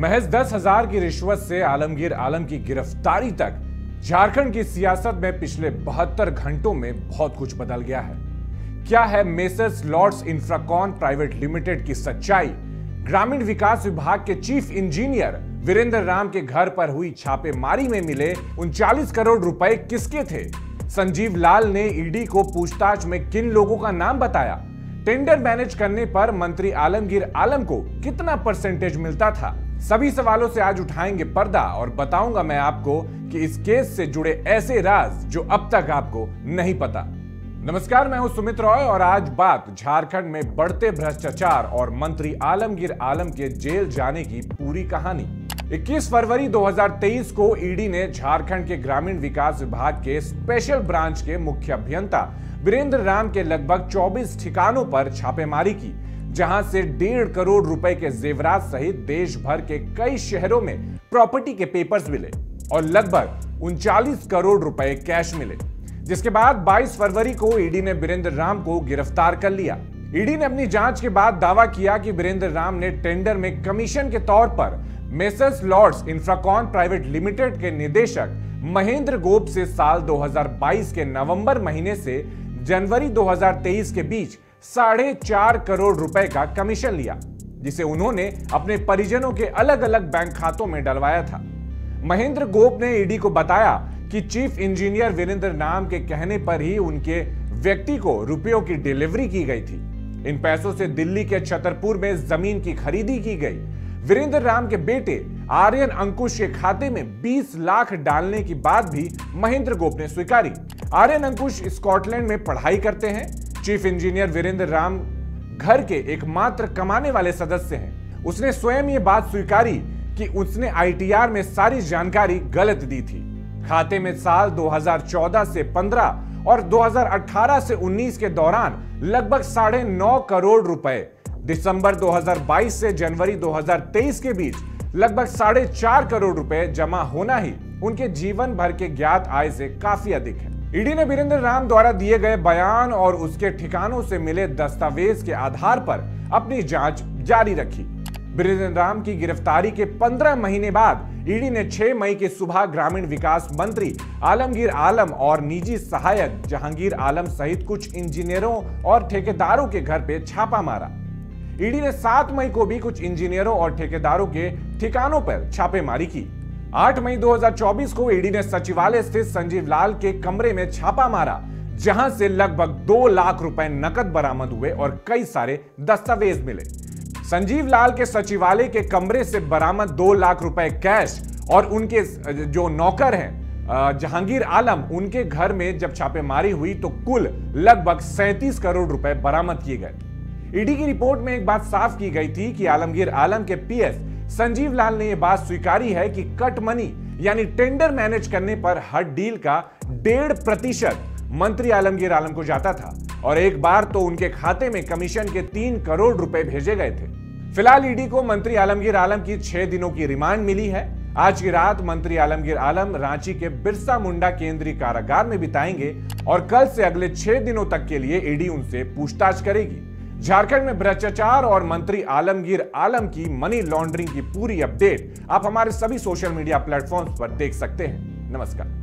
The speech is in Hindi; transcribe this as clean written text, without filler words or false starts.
महज 10,000 की रिश्वत से आलमगीर आलम की गिरफ्तारी तक झारखंड की सियासत में पिछले 72 घंटों में बहुत कुछ बदल गया है। क्या है Messrs Lords Infracon private limited की सच्चाई? ग्रामीण विकास विभाग के चीफ इंजीनियर वीरेंद्र राम के घर पर हुई छापेमारी में मिले 39 करोड़ रुपए किसके थे? संजीव लाल ने ईडी को पूछताछ में किन लोगों का नाम बताया? टेंडर मैनेज करने पर मंत्री आलमगीर आलम को कितना परसेंटेज मिलता था? सभी सवालों से आज उठाएंगे पर्दा और बताऊंगा मैं आपको कि इस केस से जुड़े ऐसे राज जो अब तक आपको नहीं पता। नमस्कार, मैं हूं सुमित रॉय और आज बात झारखंड में बढ़ते भ्रष्टाचार और मंत्री आलमगीर आलम के जेल जाने की पूरी कहानी। 21 फरवरी 2023 को ईडी ने झारखंड के ग्रामीण विकास विभाग के स्पेशल ब्रांच के मुख्य अभियंता वीरेंद्र राम के लगभग 24 ठिकानों पर छापेमारी की, जहां से 1.5 करोड़ रुपए के जेवरात सहित देश भर के कई शहरों में प्रॉपर्टी के पेपर्स मिले और लगभग 39 करोड़ रुपए कैश मिले। जिसके बाद 22 फरवरी को ईडी ने वीरेंद्र राम को गिरफ्तार कर लिया। ईडी ने अपनी जांच के बाद दावा किया कि वीरेंद्र राम ने टेंडर में कमीशन के तौर पर Messrs Lords Infracon private limited के निदेशक महेंद्र गोप से साल 2022 के नवंबर महीने से जनवरी 2023 के बीच 4.5 करोड़ रुपए का कमीशन लिया, जिसे उन्होंने अपने परिजनों के अलग अलग बैंक खातों में डलवाया था। महेंद्र गोप ने ईडी को बताया कि चीफ इंजीनियर वीरेंद्र राम के कहने पर ही उनके व्यक्ति को रुपयों की डिलीवरी की गई थी। इन पैसों से दिल्ली के छतरपुर में जमीन की खरीदी की गई। वीरेंद्र राम के बेटे आर्यन अंकुश के खाते में 20 लाख डालने की बात भी महेंद्र गोप ने स्वीकारी। आर्यन अंकुश स्कॉटलैंड में पढ़ाई करते हैं। चीफ इंजीनियर वीरेंद्र राम घर के एकमात्र कमाने वाले सदस्य हैं। उसने स्वयं ये बात स्वीकारी कि उसने आईटीआर में सारी जानकारी गलत दी थी। खाते में साल 2014 से 15 और 2018 से 19 के दौरान लगभग 9.5 करोड़ रुपए, दिसंबर 2022 से जनवरी 2023 के बीच लगभग 4.5 करोड़ रुपए जमा होना ही उनके जीवन भर के ज्ञात आय से काफी अधिक है। ईडी ने वीरेंद्र राम द्वारा दिए गए बयान और उसके ठिकानों से मिले दस्तावेज के आधार पर अपनी जांच जारी रखी। वीरेंद्र राम की गिरफ्तारी के 15 महीने बाद ईडी ने 6 मई की सुबह ग्रामीण विकास मंत्री आलमगीर आलम और निजी सहायक जहांगीर आलम सहित कुछ इंजीनियरों और ठेकेदारों के घर पे छापा मारा। ईडी ने 7 मई को भी कुछ इंजीनियरों और ठेकेदारों के ठिकानों पर छापेमारी की। 8 मई 2024 को ईडी ने सचिवालय स्थित संजीव लाल के कमरे में छापा मारा, जहां से लगभग 2 लाख रुपए नकद बरामद हुए और कई सारे दस्तावेज मिले। संजीव लाल के सचिवालय के कमरे से बरामद 2 लाख रुपए कैश और उनके जो नौकर हैं जहांगीर आलम, उनके घर में जब छापेमारी हुई तो कुल लगभग 37 करोड़ रुपए बरामद किए गए। ईडी की रिपोर्ट में एक बात साफ की गई थी कि आलमगीर आलम के पीएस संजीव लाल ने यह बात स्वीकारी है कि कट मनी यानी टेंडर मैनेज करने पर हर डील का 1.5% मंत्री आलमगीर आलम को जाता था और एक बार तो उनके खाते में कमीशन के 3 करोड़ रुपए भेजे गए थे। फिलहाल ईडी को मंत्री आलमगीर आलम की 6 दिनों की रिमांड मिली है। आज की रात मंत्री आलमगीर आलम रांची के बिरसा मुंडा केंद्रीय कारागार में बिताएंगे और कल से अगले 6 दिनों तक के लिए ईडी उनसे पूछताछ करेगी। झारखंड में भ्रष्टाचार और मंत्री आलमगीर आलम की मनी लॉन्ड्रिंग की पूरी अपडेट आप हमारे सभी सोशल मीडिया प्लेटफॉर्म्स पर देख सकते हैं। नमस्कार।